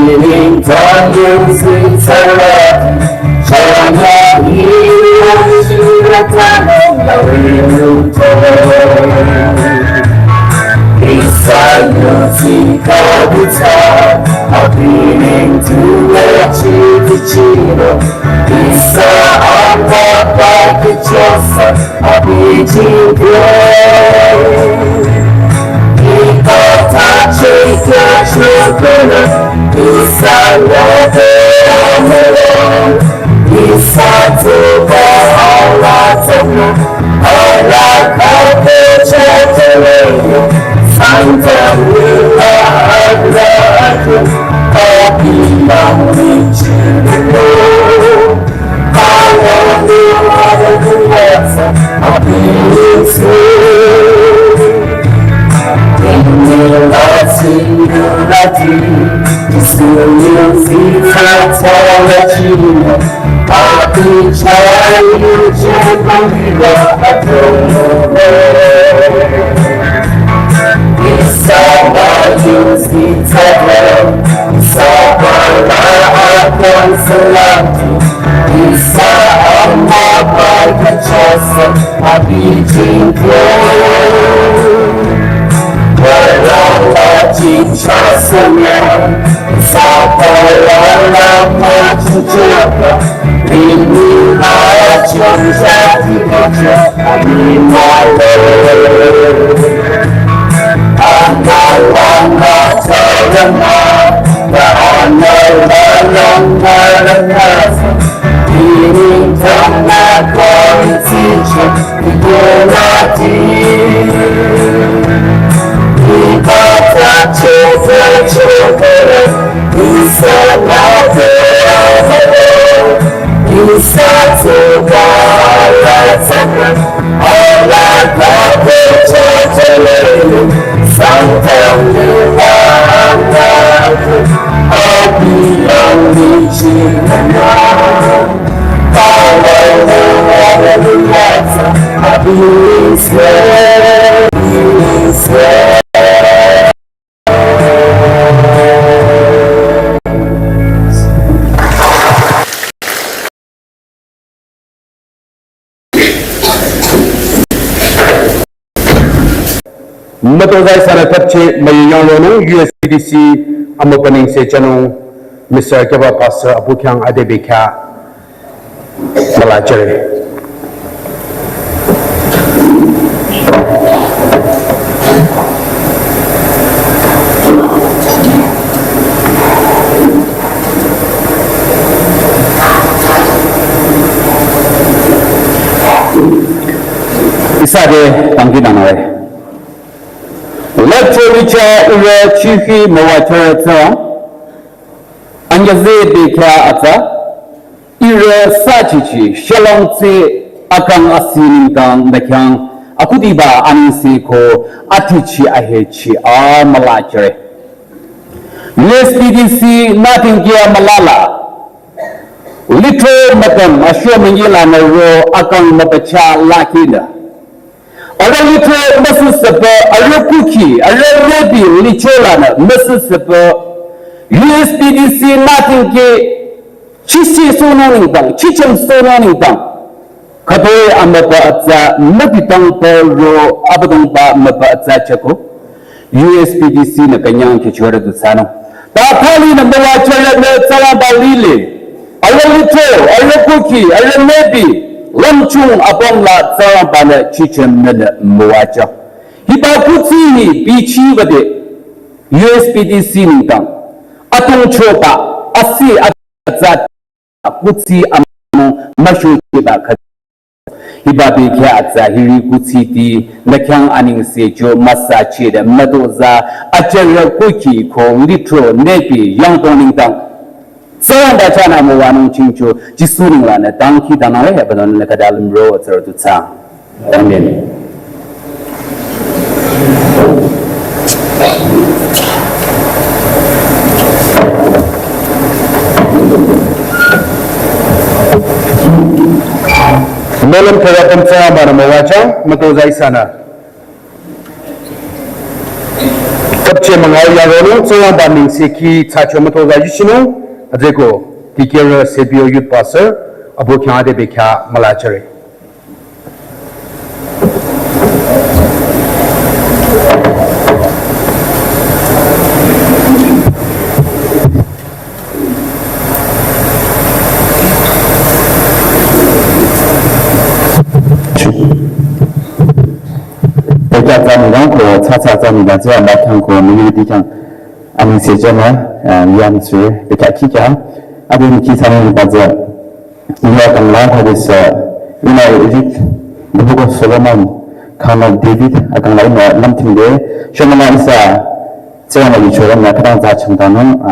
Being done using terror, China, you should have done Inside your seat, I've been into the chino. Inside, I'm not like a Joseph, I'll be Sangtam will have love, all belonging to the Lord. I want the answer, I'll be true. In the Lord singularity, this will see Theological. I'll be trying to believe I don't know. It's all about using terror. It's all about consolation. It's all about the choice of being close. We're all watching trust again. It's all about watching trouble. In me, I choose that picture. I need my way. I'm not telling but I know the person. Being from that glory teacher, people not deep. People touch the children, he said he said to God, let's all I got the church. Sangtam I'll be lonely to I'll be scared. Matozai Sanatapche Mayano USPDC Amopaning Sechano Mr. Keba Pastor Abukyang Adebeka Malachere. Isade Tanginamare. Let's reach Ura Chifi Mawatara Anjaze Beka Ata Ira Sachichi Shalom Se Akang Asinintang Nakang Akudiba Anisiko Atichi Ahechi A Malachere USPDC Nothing Gia Malala Little Matam Asho Mingila Naro Akang Mapacha Lakina Little Mississippi, a cookie, a ready, Licholana, Mississippi, USPDC, nothing gay, Chichi Sononington, Chichen Sononington, Kabe Amapa, Mapitang Poro, Abadumba Mapa Chako, USPDC, Nakanyang Kichura de Sano. Tapali number one, Salaba Lily, a little, a cookie, a maybe. Lamchung upon la Sarabana Chichem Moacha. Hipakutsi, Bichi with it. USPDC Ningam. Atung Chopa, Asi Azat, Kutsi Among Mashu Tibaka. Hibabi Katza, Hiri Kutsiti, Nakang Aning Sejo, Masachi, Medoza, Achera Kuki, Ko Litro, Nepi, Young Doningdam. Saranda Chana Moanu Chincho, Jisuringana, Donkey Dana, Heaven, Nakadalim Road, or to town. Amen. Melam Karapan Sarabana Mawacha, Matozai Sana. Kapche mangai yagolo soya banding seki chachomato gajishino adeko tikera sebio youth pastor abokya de bekya malachare. Cha ba thang ko mi ti chang ang se jana yam sue de ka ki ka adin ki sang ba ja ya kan la ha this ina edit the book of Solomon Son of David akan lai na lam thing de shomana isa cha ma li chora na kadang za chang da no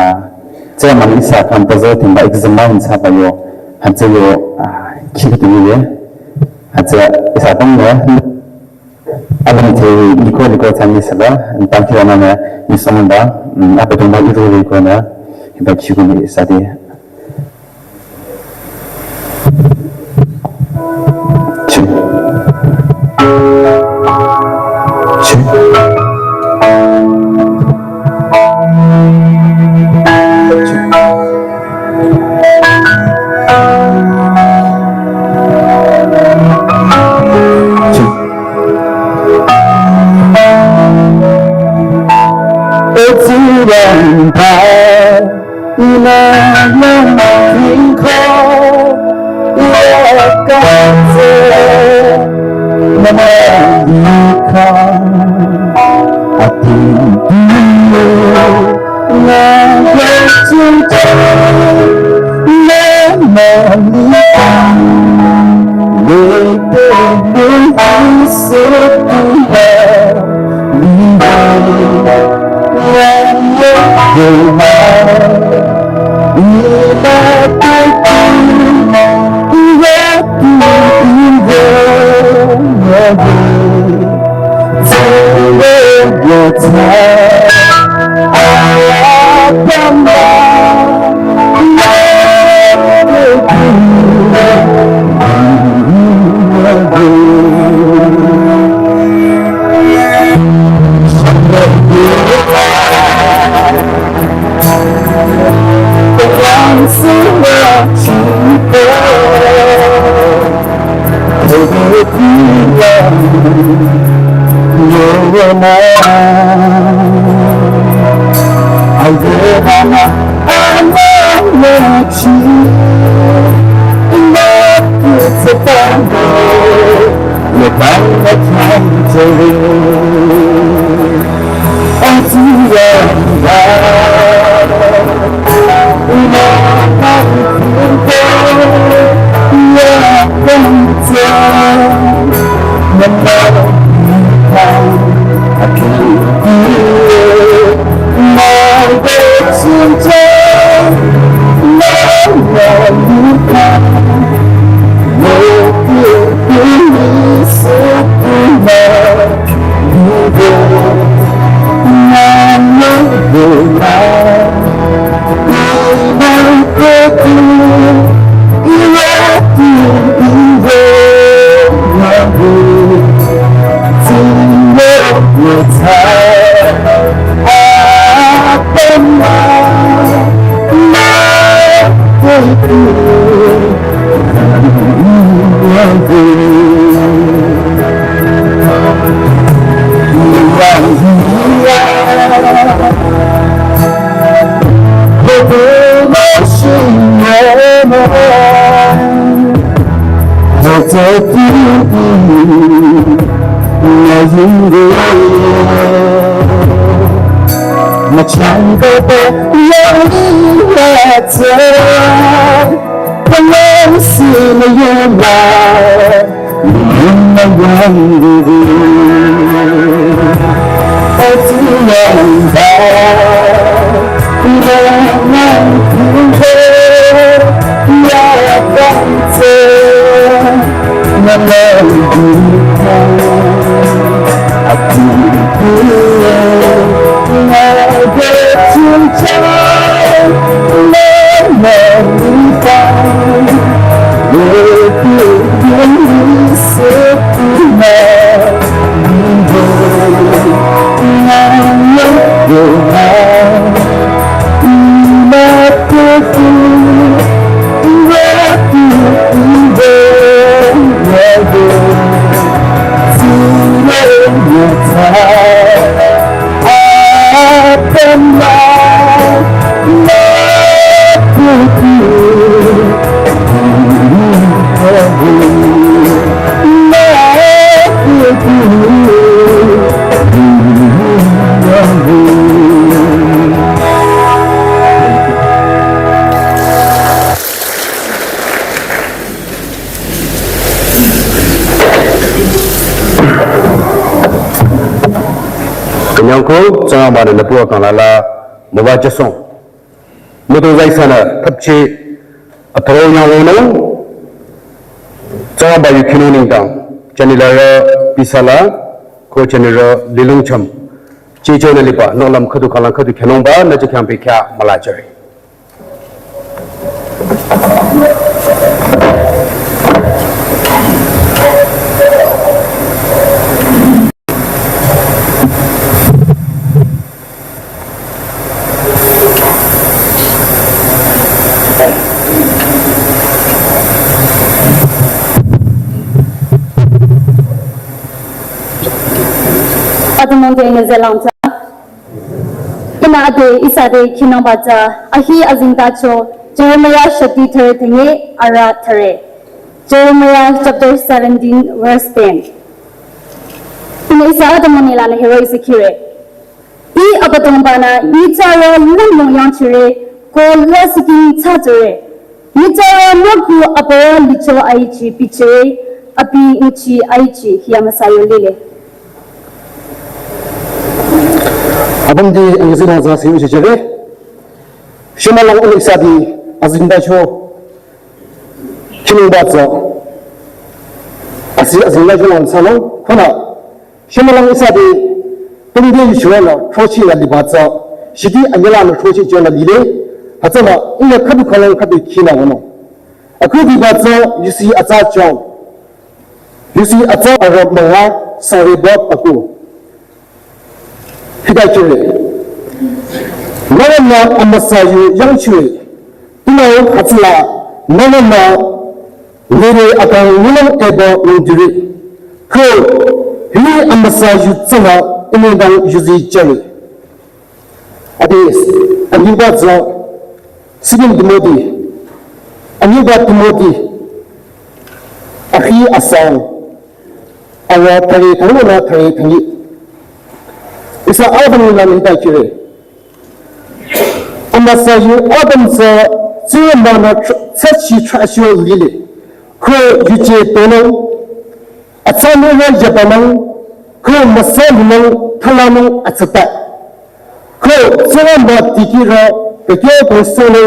cha ma isa kan pa zo thing ba examine sa ba yo han che yo ki ti ni le ha cha isa tong ne Alam te liko tani sala thank you ana ni samanda apeto ma iro liko na ba chigo ni sade 그냥 그 정말 말은 내 부하 강라라 뭐가 졌어 모두 자이사나 탑치 아토냐오는 정말 말 유키노닝당 제니라라 비살라 그 제니라 릴룽참 지조네리바 노람 커도 강라 커도 캐논바 나지 캠페캬 말라저리 Monte Zelanta. Ina ade isade kinambaja ahi azindacho Jeremiah chapter 13 ara 3. Jeremiah chapter 17 verse 10. Ina isade monila na hero secure. I abatombana nichara lumong yanchire ko lasiking chajure. Nichara moku apara licho aichi piche api uchi aichi hiyamasayo lile. 아범디 앵스나자 세우시저레 시말랑 올릭사디 아진다쇼 키노바자 아진다쇼 원사노 코나 시말랑 이사디 동디 쇼라 초치라 리바자 시디 안젤라노 초치 존라 리레 하자마 이네 카드 컬러 카드 키나고노 아쿠디 바자 유시 아자죠 유시 아자 아라마와 사리바 파쿠 Hidachule. Nana amasayu yangchule. Ino hatla nana lere akang nilang eba undiri. Ko hi amasayu tsana inidang yuzi jari. Adis aniba za sigin dimodi. Aniba timodi. Ahi asang. Awa tari tanguna tari tangi. Isa Adam na nita kire. Amasayu Adam sa zima na tsachi trasyo lili. Ko yuche tono atsanu na japanang ko masalinang talanang atsata. Ko zima tikira pekyo konsono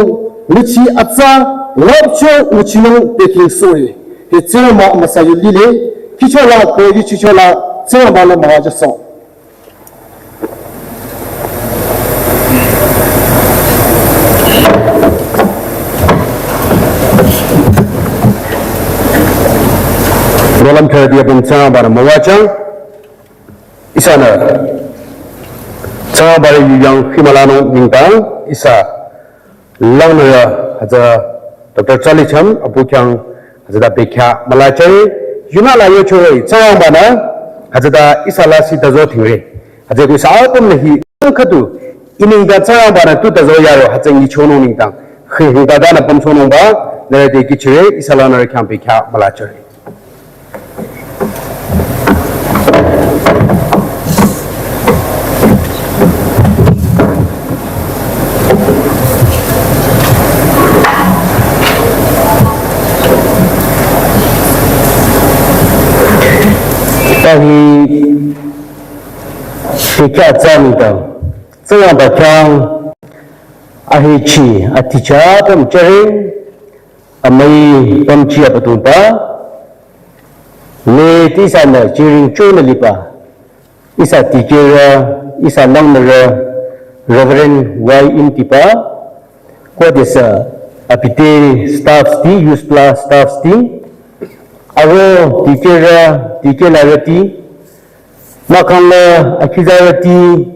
luchi atsa lapcho uchinang peking sori. He zima amasayu lili kichola ko yuchichola zima na mawajason. Dalam dia bencana pada membaca isana cara pada yang Himalaya bintang isa langnya ada Dr. Charlie Cham abu yang ada bekya Malaysia Yuna layu cuy cara mana ada isala si tazo tingre ada tu sahaja pun lehi kadu ini dah cara mana tu tazo ya ada ini chono bintang hingga dah na pun chono ba dari kicire isala nara yang bekya Malaysia Tapi jika jangka, jangan baca ahici, aticha pemcari, amai pemcia betul ba, leti sana ciring cuna lipa, isa tikira, isa langmera, Reverend Y intipa, kuadesa apite staff sti, use plus staff sti. Awo tikira rati makangla akizarati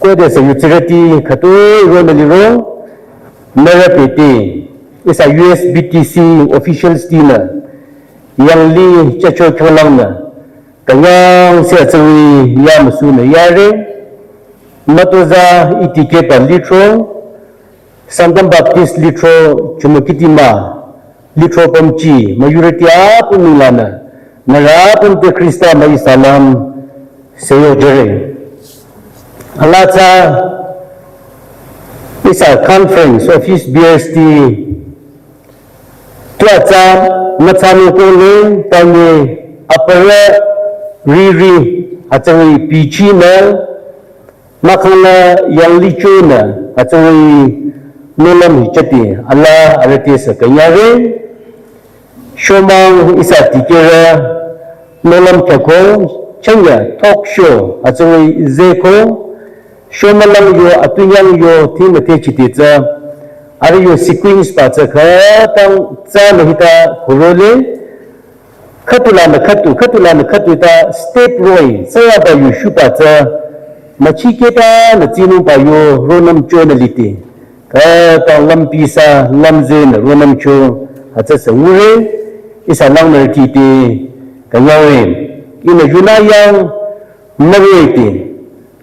kode sa utility khatu ronaliro merapete isa USBTC official steamer yang li chacho cholang na kanyang sa tsui yamsu na yare Matoza itikepa litro, Sangtam Baptist litro chumakitima, litro pamchi, majority apun nilana, narapun te Krista mai salam sayo jere. Alatsa is a conference of his BST. Tuatsa matsano kole tanye apara riri atsawi pichi na makana yang licho na atsawi nolam hichati Allah arati sa kanyare shomang isa tikera nolam kako chanya talk show atsawi zeko shomalang yo atunyang yo thina techititsa ari yo sequence pa cha khatang cha lahita khurole khatulana khatu ta step roi saya ba yu shupa cha machiketa na chinu ba yo ronam chonalite ka ta lampi sa lamzen ronam cho acha sangure isa lang na tite kanyawe ina yunayang nagete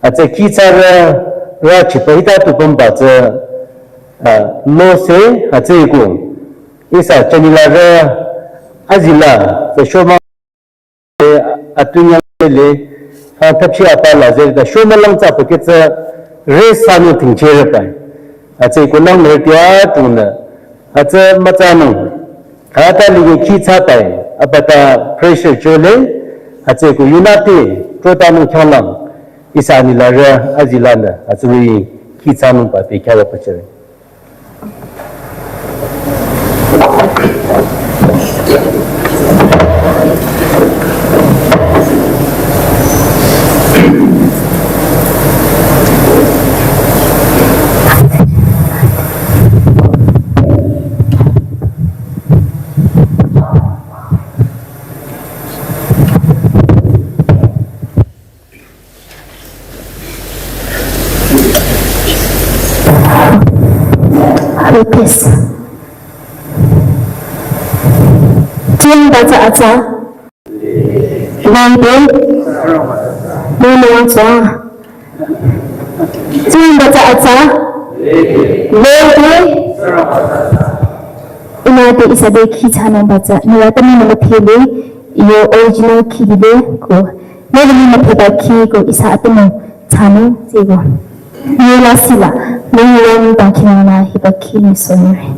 acha kichara ra chipahita tupamba cha no se acha ko isa chanila ra azila the shoma atunya le tapchi apala zer da shoma lang cha paketsa re sanu thingche pa acha ko nang ne tia tuna acha machanu khata li ki cha tai apata pressure chole acha ko unate protanu khalam isani la ra azila na acha ki chanu pa pe kya pa chere Yes. Tuan baca aja. Nanti, mana aja? Tuan baca aja. Lagi. Inati isa dekhi chana baca. Nilai nama theli, yo original kiri ko. Nilai nama theli ko isa atemu chana sego. Nilai sila. Nilai bangkina hibaki sonore.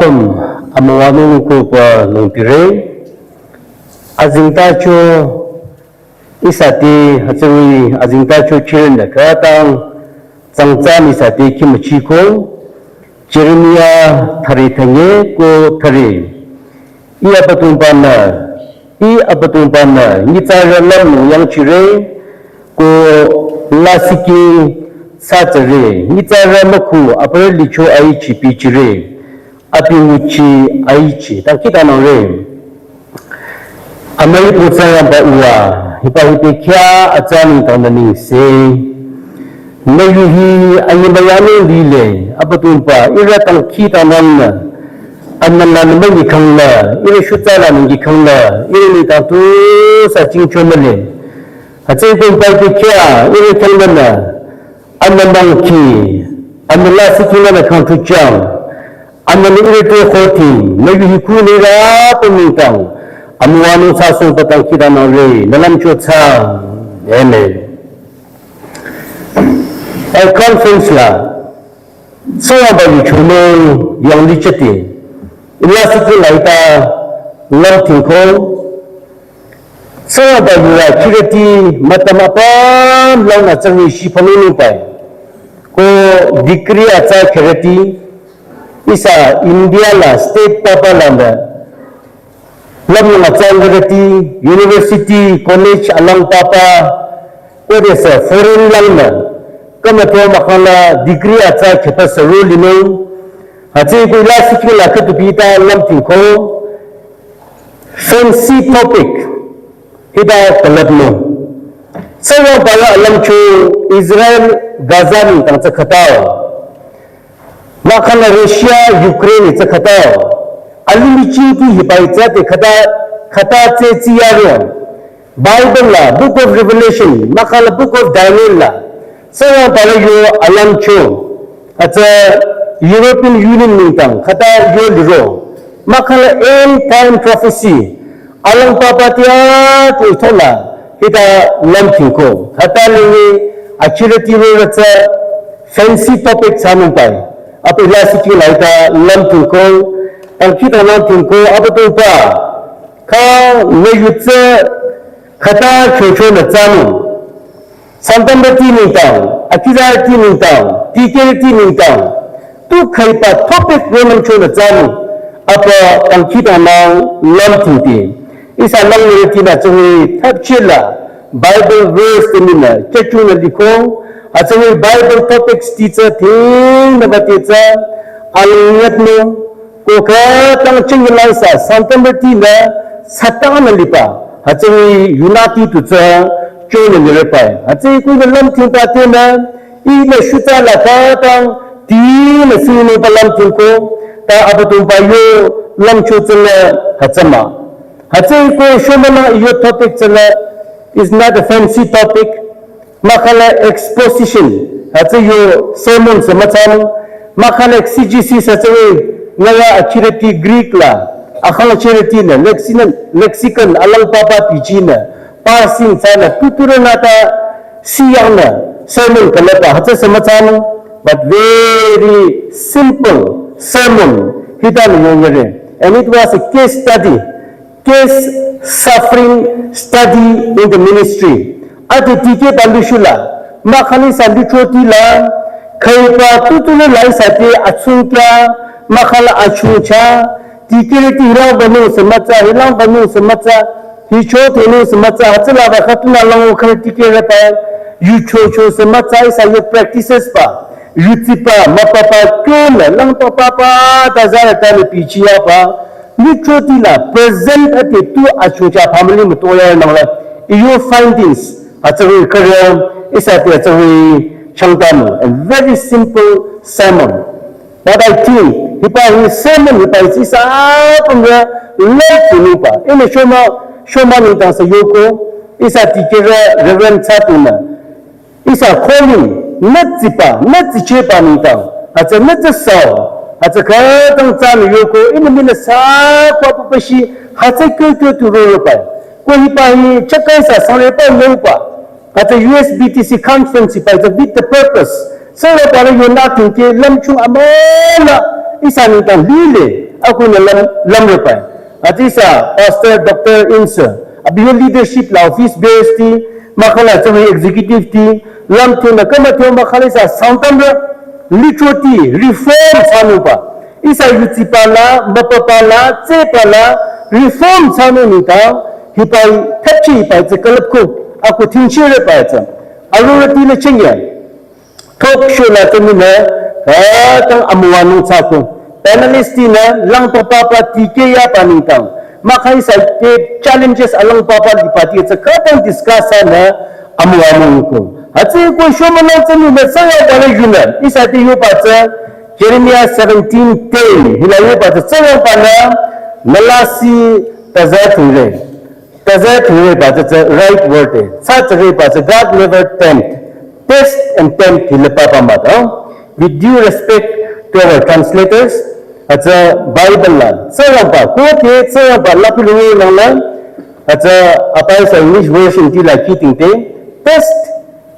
Sangtam amawanu ko pa nung tire azingta cho isati hatsui azingta cho chiren da katang Sangtam isati kimchi ko Jeremia thari thanye ko thari i apatumpana ni tsaralam yang chire ko lasiki satare ni tsaramaku apreli cho ai chipi chire api uchi aichi tak kita nore amai putsaya ba uwa hipa kya achani tandani se nayuhi aybayani dile apatumpa ira tang kita nanna annalla ngi khangla ira shutala ngi khangla ira ni ta tu sa chingchomale achai ko pa kya ira khangla annalla ki annalla sikina na khantu chang Aman ito khoti nabi hikuni ra pemintang amwanu sasu patang kita nore dalam chotsa amen a conference la saya bagi cuma yang diceti ila sikit laita lam tingko saya bagi la kirati matam apa lam na changi si pamini pai ko dikri acha kirati isa India la state papa landa lam na changarati university college alang papa odesa foreign landa kama to makala degree acha kheta saru lino hachi ko la sikhi la khatu pita lam tinko fancy topic ida talabno sawa bala alam chu Israel Gaza ni tang khataw Makana Russia, Ukraine it's a kata. Alimichi hipaitsa te kata che chiyaria. Bible la, Book of Revelation, makala Book of Daniel la. Sawa palayo alam cho. Acha European Union nintang kata yo dro. Makala end time prophecy. Alam papatia to thola kita lam thinko. Kata lingi achirati ro acha fancy topic samuntai. Apa ilasi laita lam tungko ang kita lam tungko apa tu pa ka meyutse kata chocho na jamu Sangtam berti nintang akiza ti nintang tike ti nintang tu khai pa topic women cho na jamu apa ang kita lam tungti isa lam ni ti na chungi thapchila Bible verse tinina chechu na likho Actually, Bible topics teacher thing na teacher aliyatno ko ka tang chingilai sa Sangtam na satang lipa hachi unati tu cha chone ni pa hachi ko lam tin ta te na I le shuta la ta tang ti le sinu balam tin ko ta abatum pa yo lam chu chele hachama hachi ko shomana yo topic chele is not a fancy topic makala exposition hachi yo sermon samacham makala CGC sachawe ngaya achirati Greek la akhala chirati na lexicon alang papa pichina passing sana tuturana ta siyang na sermon kalata hacha samacham but very simple sermon hitan yongere and it was a case study case suffering study in the ministry ati tike bandishula makhali sandithoti la khaipa tutule lai sate achunka makhala achucha tikireti hira banu samacha hilang banu samacha hicho tenu samacha hachla ba khatuna long khare tikere pa you cho samacha isa you practices pa yutipa mapapa kula lang papa dazara tale pichia pa nichoti la present ate tu achucha family mutoya nangla your findings achawi career isa te achawi Sangtam, a very simple sermon. But I think, his sermon, is up on the left to Nipa. In a Shoma Nita Sayoko, is a teacher, Reverend Chatuna. Is a calling, not Zipa, not the Chepa Nita. As a not a soul, as a Katan Tan Yoko, in the Minasa, Papashi, has a culture to Europa. Kohipa, Chakasa, Sanepa, Yopa. At a USBTC conference, with the purpose. So that you're not thinking, Lamchu Amana is an Lile, Akuna Lamrepa. At is a Pastor Dr. Insa, a bio leadership, office based, Makala executive team, Lamtun, the Kamato Makalisa, Sangtam, literally reform Sanupa. Is a Yutipala, Mapapala, Tsepala, reform Sanunita, Hipai, Tachi, by the Kalapko. Aku tinchire pa ita alurati na chingya talk show la tumina tang amuanu chako panelist na lang papa tike ya panitang makai sa challenges alang papa dipati sa katang discuss na amuanu ko ati ko show mana chani na sa ya yuna isati yo pa Jeremiah 17:10 hilayo pa sa pa na nalasi tazature Tazat is the right word. Such a God never test and tempt with due respect to our translators, at a Bible land. Sarapa, quote, Sarapa, Lapulu Nala, at a English version, like eating test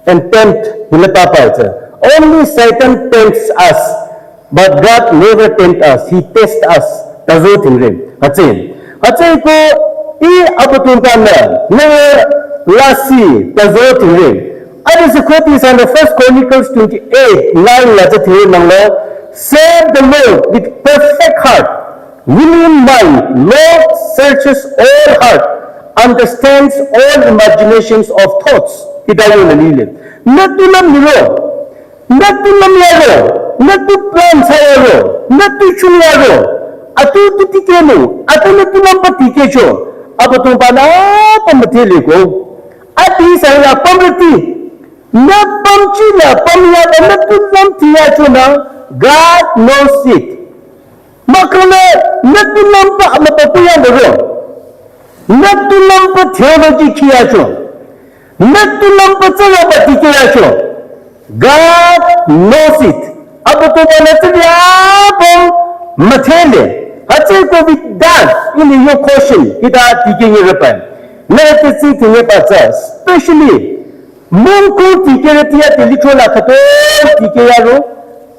and tempt only Satan tempts us, but God never tempts us. He tests us. Tazot in him. Hatse apatunta na lasi tazot ring. Other quote is on the 1 Chronicles 28, 9 latathe nangla. Serve the Lord with perfect heart, willing mind. Lord searches all heart, understands all imaginations of thoughts. Itayo nalile. Natulam nilo, natulam yaro, natu plan sayaro, natu chunyaro. Atu tutikenu, atu natulam patikecho. Apatung pada pemetili ko, ati saya pemeti, na pemcina pemlihat na tulam tiada cuna, God knows it. Makanya na tulam pa amapapuyan dulu, na tulam pa theology kiya cuna, na tulam pa cara pati kiya cuna, God knows it. Apatung pada siapa materi. Actually, with that, in your question, it are taking a repent. Let us see to your especially Munku Tikeratia, the literal Akato, Tikero,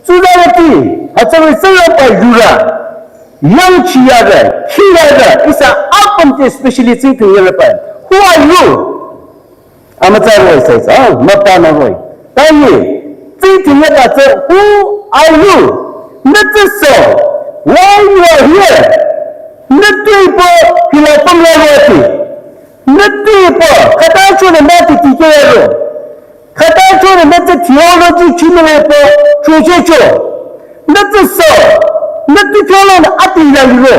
Sudati, actually, Sayapa Jura, Young Chiaga, Chiaga, is an up especially thing to your repent. Who are you? Amateur says, oh, not Tanaway. Tell me, think to your who are you? Not so. Why you are here? Natipo hilapam lawati. Natipo katacho na mati tikero. Katacho na mati theology chimepo chuchecho. Not the so, not the colon at the Yaro,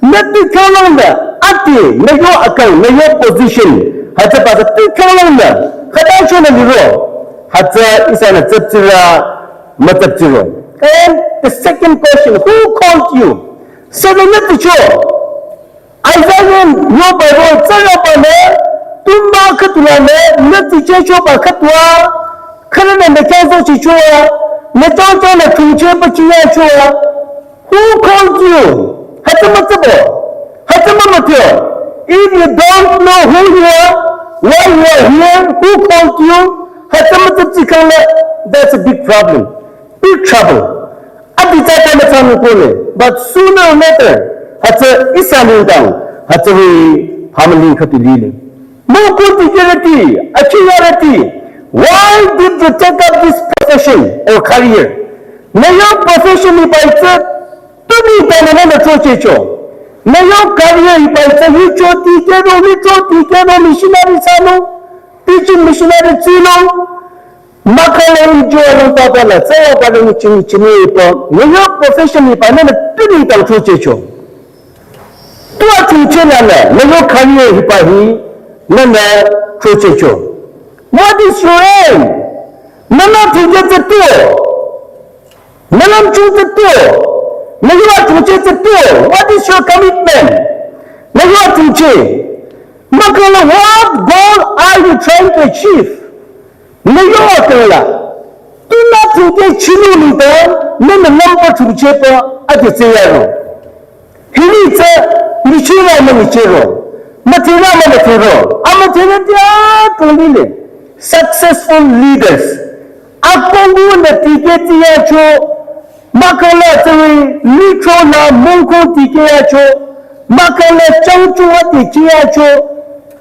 not the colon at the Mayo account, Mayo position, has about the two colon, Hadashan and Yaro, Hata is an Atira Matatiro. And the second question, who called you? So the not the show. I said, no, by road, say up on there, Tumba Katula, not the church of Akatwa, Karan and the Kazo Chichua. Who called you? If you don't know who you are, why you are here, who called you? That's a big problem, big trouble. But sooner or later, it's a down. No good security, why did you take up this profession or career? Mayo profession ipaita tumi tanana chochecho. Mayo career ipaita hicho tikero missionary sano, teaching missionary chino. Makale enjoy papa say pala chini ipo. Mayo profession ipaita tumi tan chochecho. Tua china mayo career ipahi nana chochecho. What is your aim? Nana to get the tour. Nana choose the tour. Nana to get the tour. What is your commitment? Nana to change. Makala, what goal are you trying to achieve? Nana do not to get chinu down. Nana number to chepa at the zero. He needs a Michiro. Material. Amateur. Successful leaders. Akongu na tiketi yacho, makala tawi litro na mungu tike yacho, makala chauchu wa tike yacho,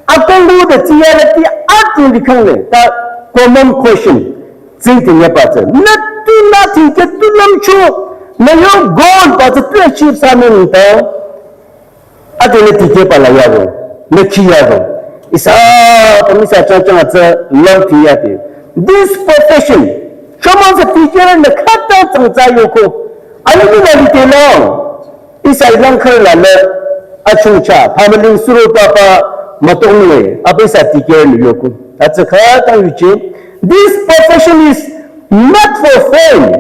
akongu na tiyarati atu likangle. That common question. Zinti nyapata. Nati tike tulamcho, na yo goal pata tu achieve samin ito, atu na tike pala yago, na chiyago. This profession, someone's a teacher and the cut of Zayoko. I don't know what long. Is I don't call a chucha, Pamaling Suru Papa, Matone, Abisa teacher in Yoko. That's a cut of this profession is not for fame.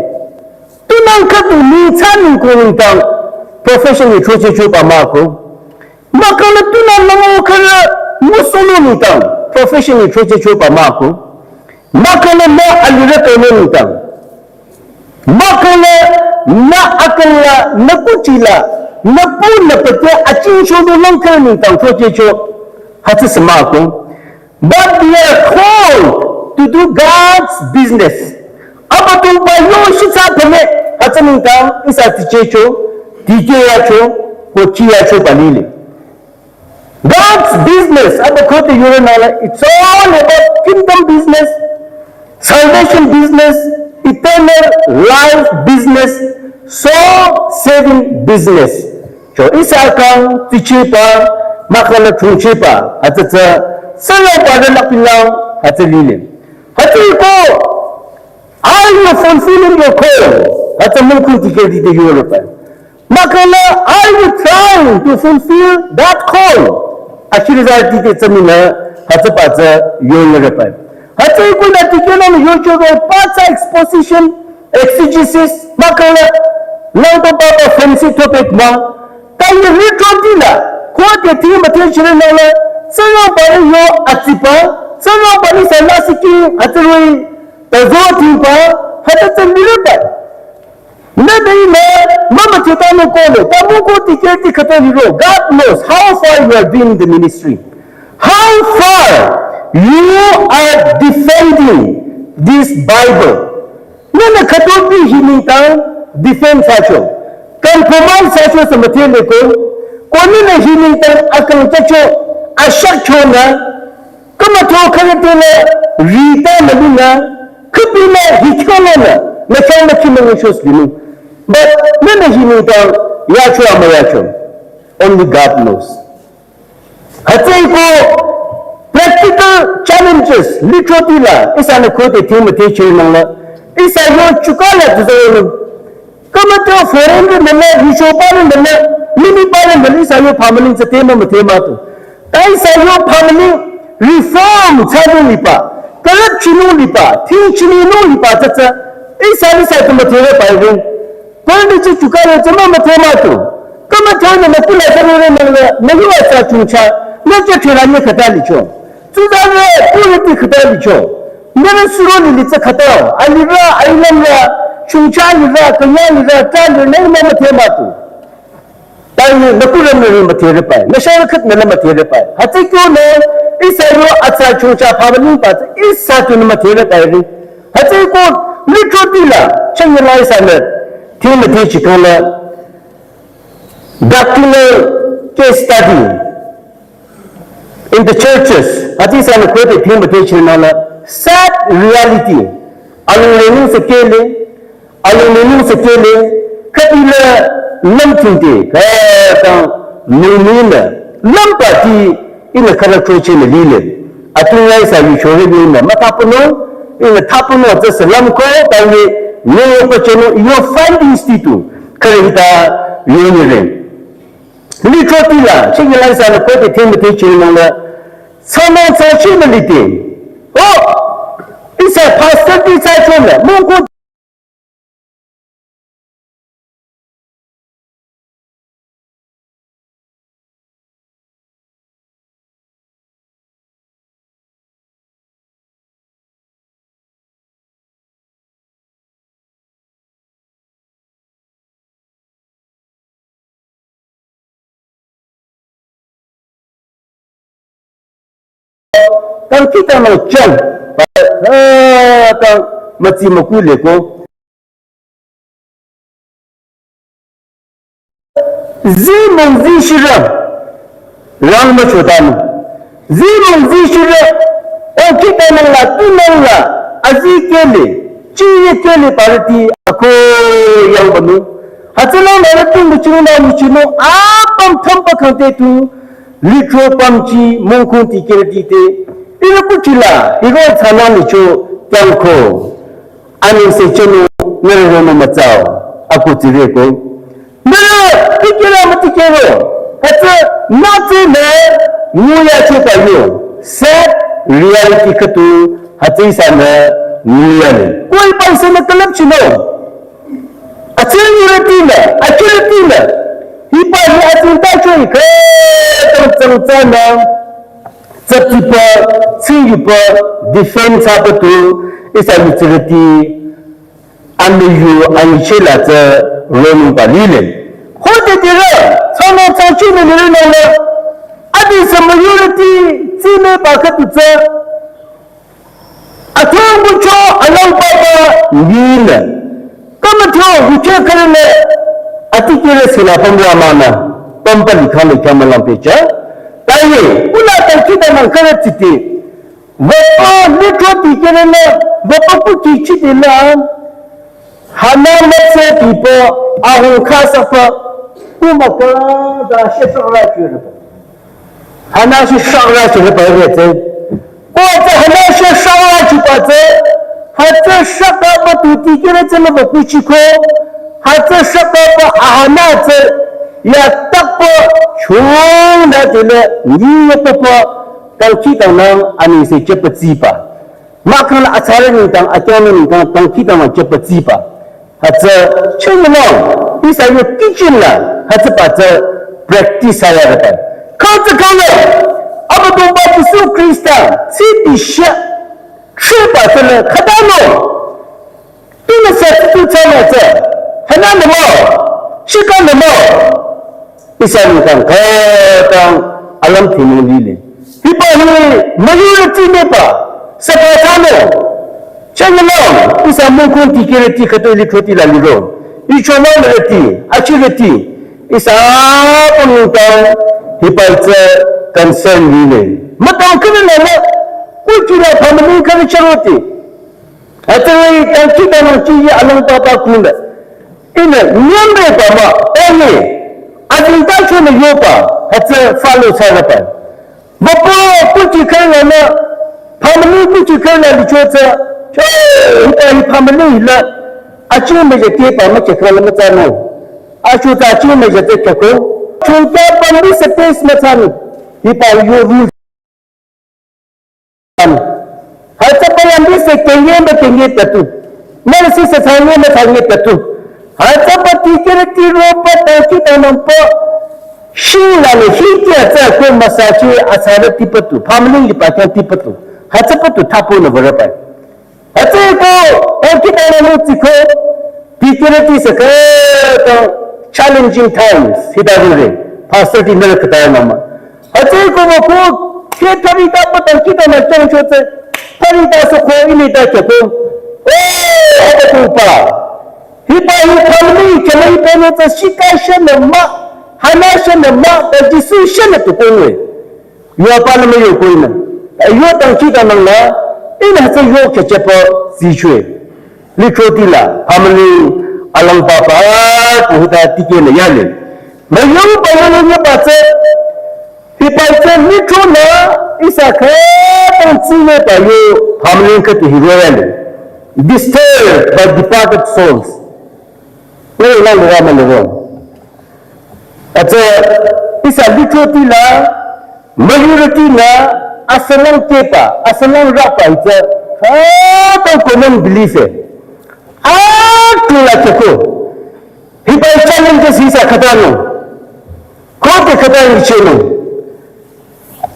Do not cut to me, Tanin going down. Profession with Chupa Marco. Makala Tuna Musolo nitang profession ni choche chopa mako makala na alirete nitang makala na akala na kuchila na puna pete achin shodo langka nitang choche cho hatis mako but we are called to do God's business abatu bayo shisa pene hatis nitang isa tichecho tikeyacho kochiyacho balile. God's business, it's all about kingdom business, salvation business, eternal life business, soul-saving business. So, isakang tichipa, makala tunchipa, at sayo pada napilang at lilin. Hatiko, are you fulfilling your call? At the mulku tiketi de Europe. Makala, are you trying to fulfill that call? Actually, that is a mina, Hatapata, Yoruba. Hataku that you can on YouTube, parts exposition, exegesis, Makala, Lando Papa, fancy topic, ma, Tanya Ritrodilla, quote the team attention, Sano Bari, Atipa, Sano Bari Salasiki, Atari, Tazotipa, Hatatan Liruba. God knows how far you are doing the ministry, how far you are defending this Bible. Nana katobi hininta defend sacho, can provide sacho sa material ko, kung na hininta akang tacho ashakchona, kamato kanatela rita na luna, kapila hikala na kaya kimangishos dinu. But when he knew down, only God knows. Hatiko practical challenges, literally, is an quote team teacher. Is a no chukala to Come to foreign the you show pardon the mini pardon the list of your family to tema matemato. I say your family reform Chadunipa, corruption lipa, teaching no lipa, it's a set of material by him. Furniture to carry to matemato. Come and tell them a full of Chuncha, not just a Catalicho. To the political Catalicho. Never slowly it's a Catal, I remember. Chunchaniza, Kanyaniza, Tandra, name of Matemato. Tiny, the Pulam material pie, National Cut material pie. Hatiko no, is a row outside Chuncha family, but is certain material pie. Hatiko, little dealer, Changalize and Timothy Chicana, Doctrinal case study in the churches. Hatis and quoted Timothy Chicana, sad reality. Aluminium Sekele. Aluminium sekele kapila lamtinde ka numina lampati ina karachoche ne lile atunya isa yishore ne matapuno ina tapuno just lamko tangi ne yokocheno yo find institute karita yonire litropila chingila isa na kote Timothy chinanga sama chachimilite oh isa pastor isa chona mungu kalau kita macam mati makule ko zimun zishira lang machotamu zimun zishira kita nangla tunangla azikele chiyekele parti ako yang banu hatana maratu muchino apam thampa khante tu litro pamchi mongkunti keretite ina kuchila iro thana nicho tanko ani se cheno nero macao aku tire ko mera tikira matikero hata nate le nuya cheta yo set reality katu hati sana nuya le koi paisa na kalap chino achirati le hipa ni atinta choi ke tang Setipa, singupa, defense apa tu, isa utility, anu anchela te romu balile. Hote tira, sama sanchi ni nila, adi majority, sime pakat utsa, atau buco alang papa nila. Kamu tahu buco kerana ati kira sila pembuamana, pembeli kami kamalang peca. Tahu, ulah kita mengkarat citi. Bapa litro tiada na, bapa pun citi lah. Hana macam tipe ahun khas apa, umaka dah syarah curi. Hana syarah curi pada tu. Kau hana syarah curi pada, hata syarah apa tu tiada cina bapa ciko, hata syarah apa ahana tu. Ya tak apa, cuma dah ni apa kalau kita nak ani se cepat siapa. Maka acara ni tang acara ni tang kita nak cepat siapa. Hatta cuma bisa yo kitchen lah. Hatta pada practice saya dapat. Kau cakap apa tu buat Yesus Kristus si disya siapa sana kadang ini satu cara je. Hendak nama, siapa nama. Isa bukan kau alam timur ini. Hipa ni majoriti ni pa sepatano. Jangan isa mungkin tikireti katolik roti lalu do. Ichoma mereti, acireti. Isa penutang hipa itu concern ini. Matang kena nama kultura family kena ceroti. Atau kita nanti alam papa kunda. Ini nyambe papa ini. Atinta cuma yopa, hatta follow saya dapat. Bapa kunci kerana, family kunci kerana dicuaca, cuma family lah. achieve me the pa ma chekra ma chano achu ta achieve me the cheko chunta pandi space ma chano hi pa yo rule hata pandi se kenge tatu mersi se thanye tatu hata pati kirti ropa taki tanampo shila le hitia ta ko masachi asara tipatu family li pa tipatu hata patu thapo na barapa hata ko kita na tiko security se ka challenging times hidare pastor ti mere kata mama hata ko ke thari ta patan kita na chonchote thari ta so ko ini ta ko hata ko pa hipa hi family chalai pene ta shikashan ma hanashan ma ta decision to ko ne yo pa na me yo ko ne yo tang kita na la ina sa yo ke chepo si chue litroti la family alang papa ko ta tike ne ya le me yo pa na ne pa se hipa se litro na isa kha tang si ne ta yo family ka ti hiro ya le disturbed by departed souls we la lo ma lo ate isa litroti la majority na asalang kepa asalang rapa ita to common belief tu la cheko hipa challenges isa khatano ko te khatano cheno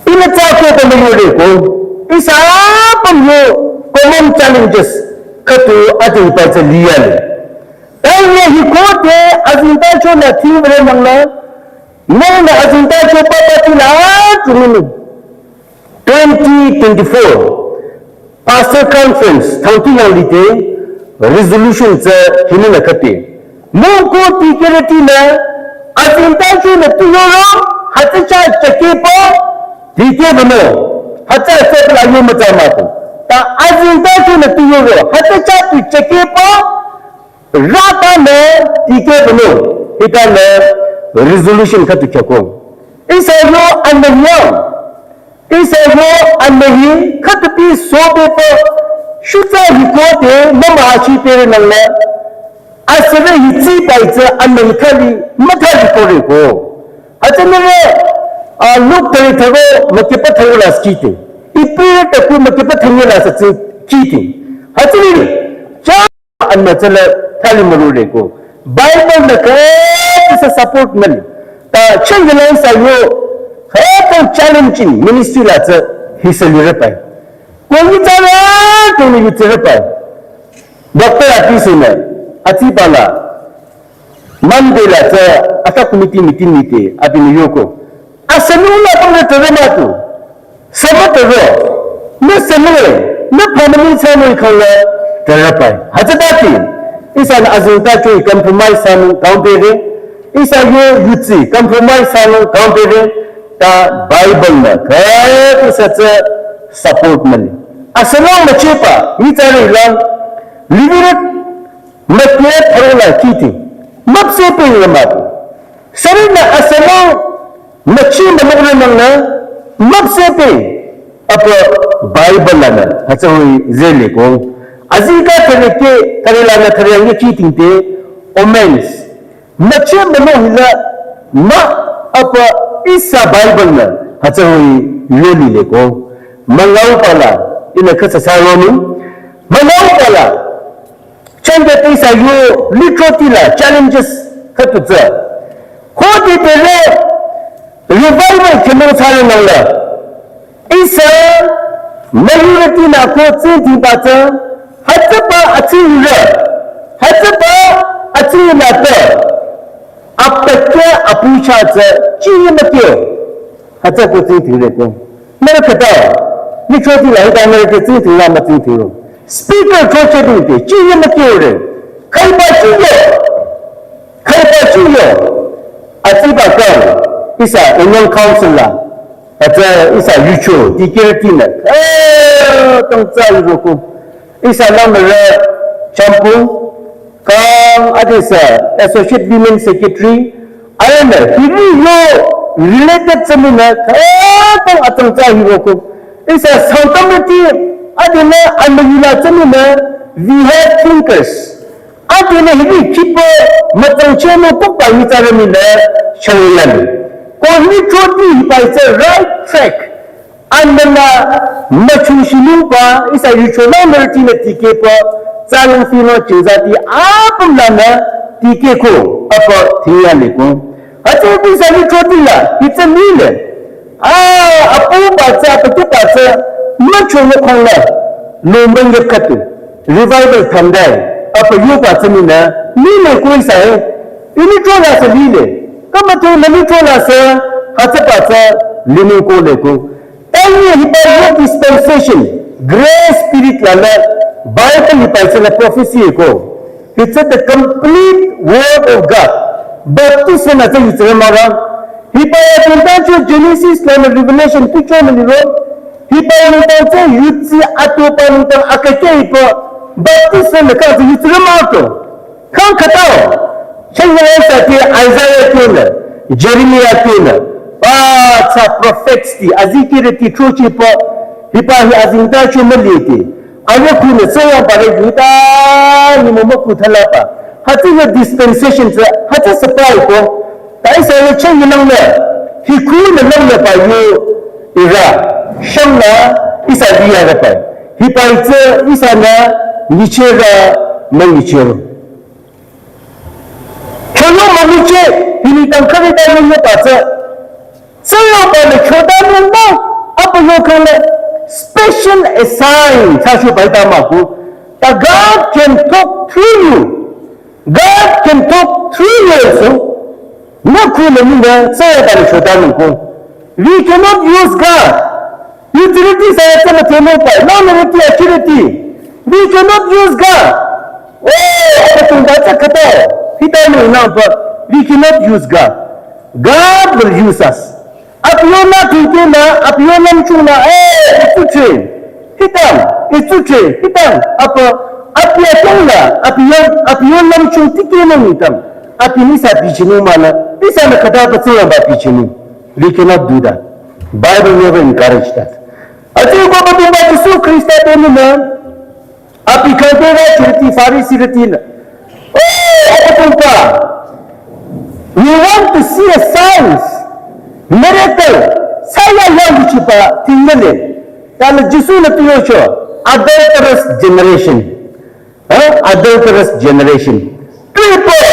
ina cha ko to majority ko isa pamyo common challenges khatu ati pa liya le ai hi ko te azinta cho na thimre mangla na azinta cho papa ti la chunu 2024 pastor conference thauti ngalite resolution cha hinna khate mo ko security na azinta chu na tuyoro hatcha chake po dike bano hatcha cha la yo macha ma ko ta azinta chu na tuyoro hatcha tu chake po rata me dike bano ita na resolution khatu chako isa yo ananya isa yo annahi khatpi sobe po shuta hikote mama chi pere nalla asre hitsi paitsa annahi khali mathali kore ko atanere look tare thago makepa thagula skite ipre taku makepa thangela sa skite hatini cha anna chala thali mulure ko bible na ka sa support mali ta changla sa yo khato challenging ministry la cha hisali rapai ko ni tara to ni tara pa doctor atisina atibala mandela cha ata committee meeting nite abini yoko asanula to tara ma to sabatro na samule na family chano khalla tara pa hajati isa na azinta cho compromise sanu counter isa yo yutsi compromise sanu counter ta bible na ka such support mali asalo machepa ni tare lang livirat matye thola kiti mapse pe yamat sarina asalo machi managna nangna mapse pe apa bible na hachawi zele ko azika thaneke karela na tharyange kiti te omens machi manohila ma apa isa bible na hachawi loli le ko mangau pala ina khasa saronu mangau pala chande isa yo litroti la challenges khatza khodi pele revival kemo sare nangla isa majority na ko tsinti pata hatpa achira hatpa achira ta apakya apucha cha chimakyo hacha ko tsinti le ko mere khata ni choti la ta mere ke tsinti la ma tsinti ro speaker choche dite chimakyo re kai ba chiyo atiba ka isa union council la ata isa yucho dikirti na tong cha ro ko isa namre champu kam adisa associate women secretary ayana hiri yo related samina tong atong cha hiro ko isa Sangtam adina anmila samina we have thinkers Ati na hindi kipo matangchemo po pa itara mina shawilan. Kung ni choti pa it's a right track. Anda na machushinu pa isa yuchona merti na tike pa salang fino chizati apam lana tike ko apa thiya liko. Ati bisa ni choti la it's a meal. Apu baca pati baca machuno khangla lombang yakatu revival thamdai. Apa you baca mina mile koi sa ini chola sa mile kama tu nami chola sa hata baca linu ko leko any hyper dispensation grace spirit lana bible hyper la prophecy ko it's the complete word of God baptism na sa mara hyper contact Genesis lana Revelation picture mali hyper contact yutsi atopan tang akake ipo baptism na kasi yutramato kan katao changaya sa ti Isaiah tuna Jeremiah tuna sa prophets ti azikire ti trochi po hipahi azinta chumaliti ane kuna saya bare juta ni momo kuthala pa hati na dispensation sa hati supply ko tai sa ne changi nang na hikuna nang na pa yu ira shamna isa diya ga pa hipai tsa isa na nichega manichero chono maniche hini tankare da ne patsa sayo pa ne choda ne na apo yo kale special assign tashu baita ma ko God can talk through you. God can talk through you so no kule minga sayo pa ne choda ne ko we cannot use God utility sa ta temo pa no utility activity. We cannot use God. We cannot use God. God will use us. Apiona tukina, apiona mchuna, it's to train. Hitam, it's to train. Hitam, apiatanga, apiona mchuna tikina hitam. Apinisa pichinu mana. This is the kata about pichinu. We cannot do that. Bible never encouraged that. I think about the Bible, Christ that api kantega chirti farisi retina apatumpa we want to see a signs miracle saya yang chipa tingale tal jisu na tuyocho adulterous generation people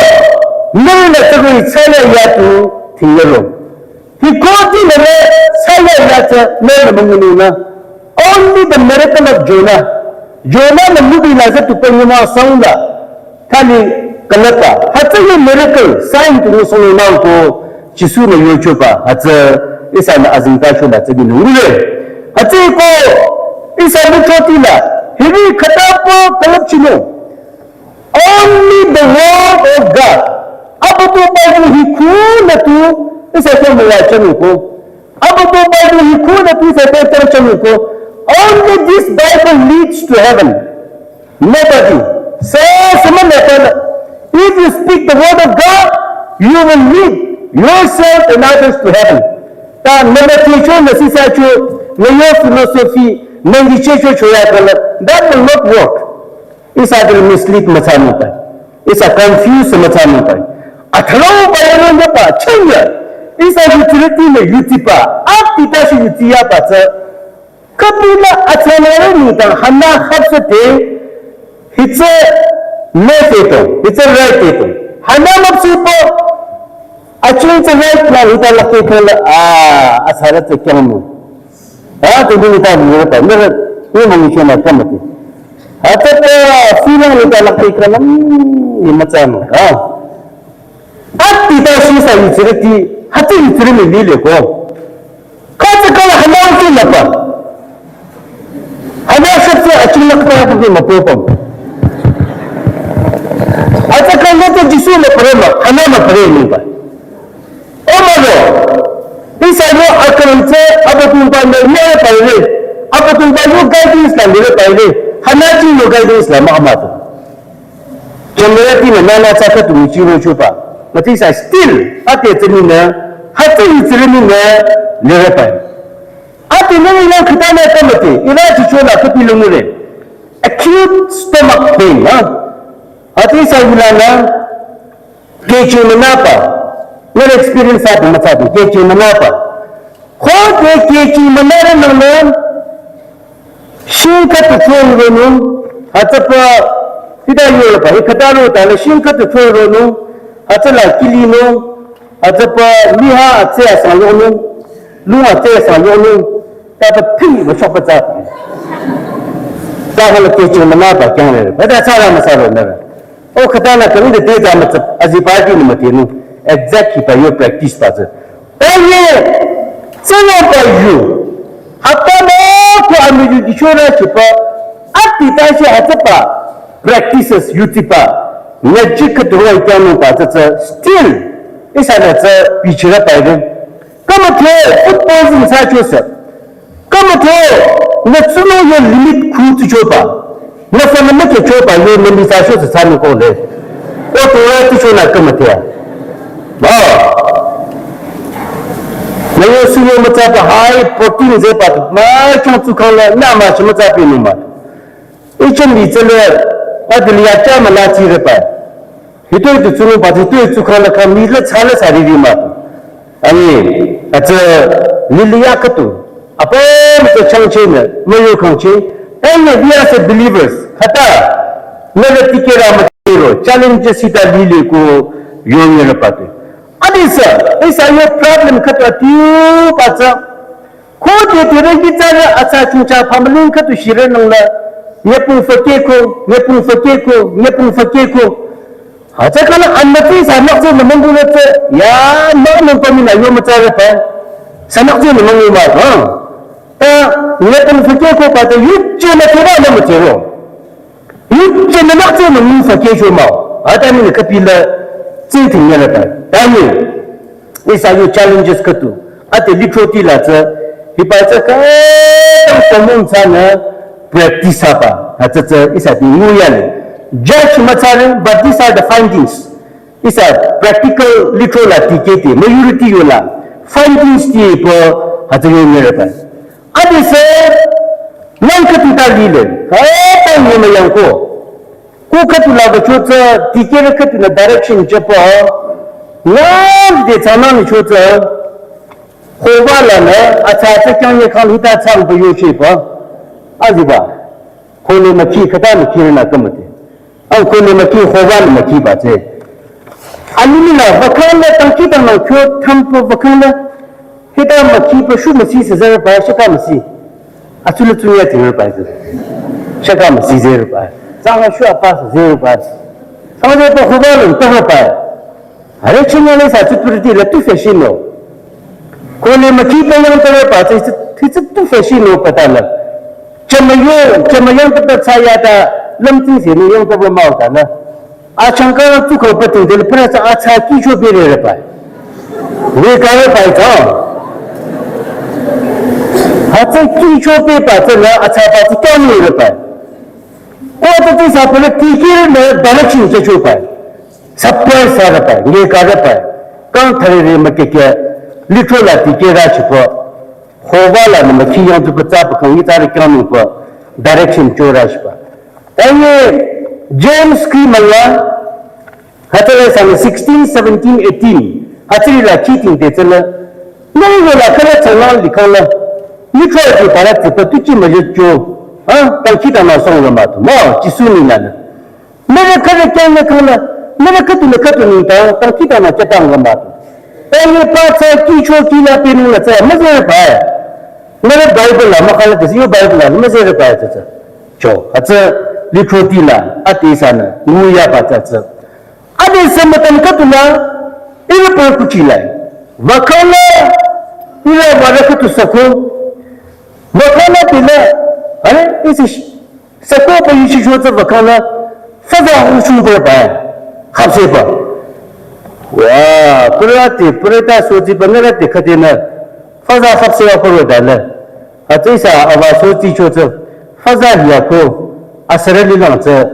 nila tabi saya yatu tingalo hikoti nale saya yata nila munguna only the miracle of Jonah na mubi na sa tupang yung mga sangla kali kalata hatsa yung miracle sign to yung nang ko jisu na yocho pa hatsa isa na azintasyo na sa ginungule hatsa ko isa na choti na hindi katapo kalap chino only the word of God apo to pa yung hiku na to isa ko mga chano ko apo to pa yung hiku na to isa ko chano ko. Only this Bible leads to heaven. Nobody. So, if you speak the word of God, you will lead yourself and others to heaven. Philosophy, that will not work. It's a mislead masamita. It's a confused masamita. Athlaw pa yan pa, chanya. It's a utility na yutipa. At kita si yutiya pa sa kapila atsanare nitang hana khapsate it's a left it's a right ito hana mapsipo actually it's a right na ita lakte kala asarat se kyamu to din ita mura pa mera ni mangisya na kamati atat sila ita lakte kala ni matsano at ita shi sa utility hati utility nile ko kata kala hana ukila pa hanya sabse achilak pa ko mapopam acha kanga to jisu na prema hana ma prema ba o malo isa mo akalante abatun pa ne paile abatun pa yo guidance la le paile hana ji yo guidance la mahmatu generati na nana cha ka tu chiro chupa mati sa still ate tinina hati tinina le paile ati nini lang kita na kamati ina chichola kapilungule acute stomach pain Ati sayulana kechu manapa. No experience ati masabi kechu manapa. Khote kechu manara naman shinka tuwonu atapa tidak yola pa ikatalo tala shinka tuwonu atala kilino atapa liha atse asayonu lu atse asayonu tapa pi masopata. Tahu kecu manapa kyanere. Pada cara masalah nara. Oh katana kami de data macam azipati ni mati nu exact kita yo practice pasal. Oh ye, saya tahu. Apa mau ko ambil di sana cepa, ati tasi apa practices utipa. Najik kedua ikan pasal still isana se bicara pada. Kamu tu football ni saya cuci. Kamu tu nasional yo limit kuat coba. Nasa nama coba yo memisahkan sesama kole. Oh tuan tu cuma kematian. Naya suyo macam high protein zepat. Macam tu kalau nama macam ini mah. Itu ni cile ada lihatnya melati repai. Itu cuma pasal itu kalau kami lihat salah sari di mah. Ani ada lihat tu. Apa macam cangcina, melayu cangcina. Anya dia se believers kata nada tikera matero challenge sita dile ko yonya napate adisa isa yo problem kata tiu pacha ko de tere gitara acha chucha family katu shire nangla nepun fake ko acha kala annati sanak je namangu te ya no pamina yo machare pa sanak je namangu ma nepun fake ko pada yucce na kira na matero yucce na nakce na mun fake ko ma ada ni kapila tintin yana ta dani isa yo challenges katu ate litroti la ta hipacha ka tamun sana practice apa ata isa di nguyan judge matare but these are the findings isa practical literal tikete majority yola findings ti po ata yo merata ada se yang kita dile apa yang yang ko ketula becuta tikere ketula direction jepo nam de chanan chuta khobala na acha se kyang ye khal hita chang bu yu chi pa aziba khole maki khata ni kirna kamate au khole maki khobala maki ba che anina bakala tangkita na kyo thampo bakala kita maki pa shu masi se zara pa shaka masi asulu tuya tir pa se shaka masi zara pa sanga shu apa zara pa sanga pa khobala ta pa are chunga ne sa chuturti la tu fashino kone maki pa yang tar pa se tu fashino pata la chamayan pata saya ta lamti se ni yang ta ma ta na a changka tu ko pati de pra sa acha ki cho be re pa we ka pa ta acha ki cho be pa ta na acha pa ti ka ni re pa ko to ti sa pele ti ki ne direction che cho pa sapper sa ra pa ye ka ra pa kan thare re ma ke ke literal la ti ke ra chi po khoba la ma ki yang tu pa ta pa ko ita re ka ni po direction cho ra chi pa aye James ki malla hatare sang 16 17 18 hatari la cheating te chana nahi wala kala chana likhala likha ki barat te tu chi maje cho ha ta kita na song ma tu ma chi su ni na mere kare kya na khala mere katu na katu ni ta kita na chata ma tu aye pa cha ki cho ki la pe ni na cha ma se pa mere bible la ma khala de yo bible la ma se pa cha cho acha litrotila atisana nguya patsa ade sematan katula ila por kuchila wakala ila barakatu sako wakala tila isi sako pa yishi jota wakala faza ushu ba khabse pa wa purata soji banara dekhadena faza khabse pa dala atisa awaso ti jota faza liya ko asarali lang sa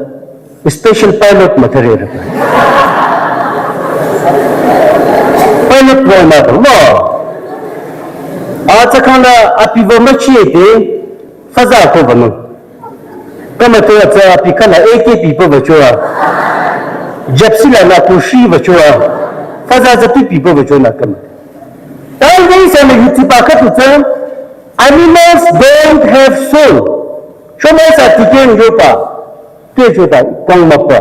special pilot material pilot boy matter mo acha kana api bomachi ete faza ko banu kama to acha api kana AKP po bachoa Japsila na pushi bachua faza zapi people bachona kama and they say yutipaka to term animals don't have soul shoma sa tiken yopa tejota kangmapa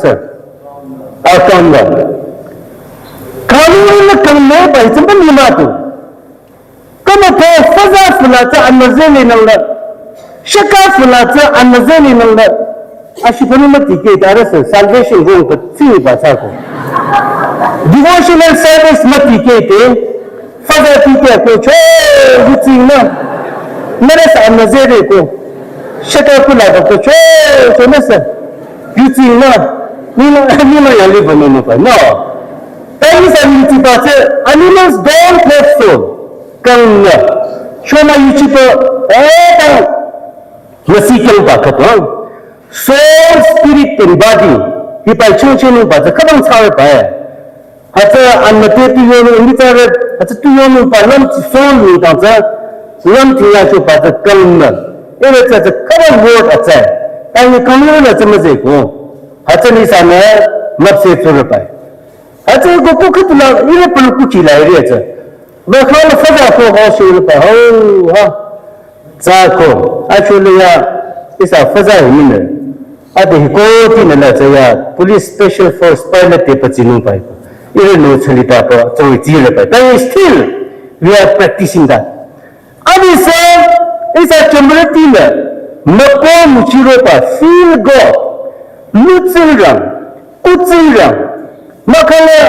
sir kangma kalu kangme ba itamba nimatu kama ko faza fulata anazeni nalla shaka fulata anazeni nalla ashipani matike darasa salvation go ko tsi ba sa ko devotional service matike te faza tike ko cho yutina narasa anazeni ko shaka fulata ko cho nasa yutina nila ya live no no animals don't have soul kanga shoma yuchito nasikel ba katwa soul spirit and body ipai chunchunu ba kabang sawe ba hata annate tu yono inditare hata tu yono pa lam soul ni ta lam tiya chu ba kanga ere ta kabang word acha ai kanga na chamaje ko hata ni sa me mapse chur pa hata go pukutla ire pulkuchi la ire cha bakhala faza ko hosul pa ho ha zako actually ya isa faza yine ade ko tin la cha ya police special force pilot te pachinu pa ire no chalita pa choi ji le pa but still we are practicing that ade se isa chambrati la mako muchiro pa feel god lutsirang utsirang makala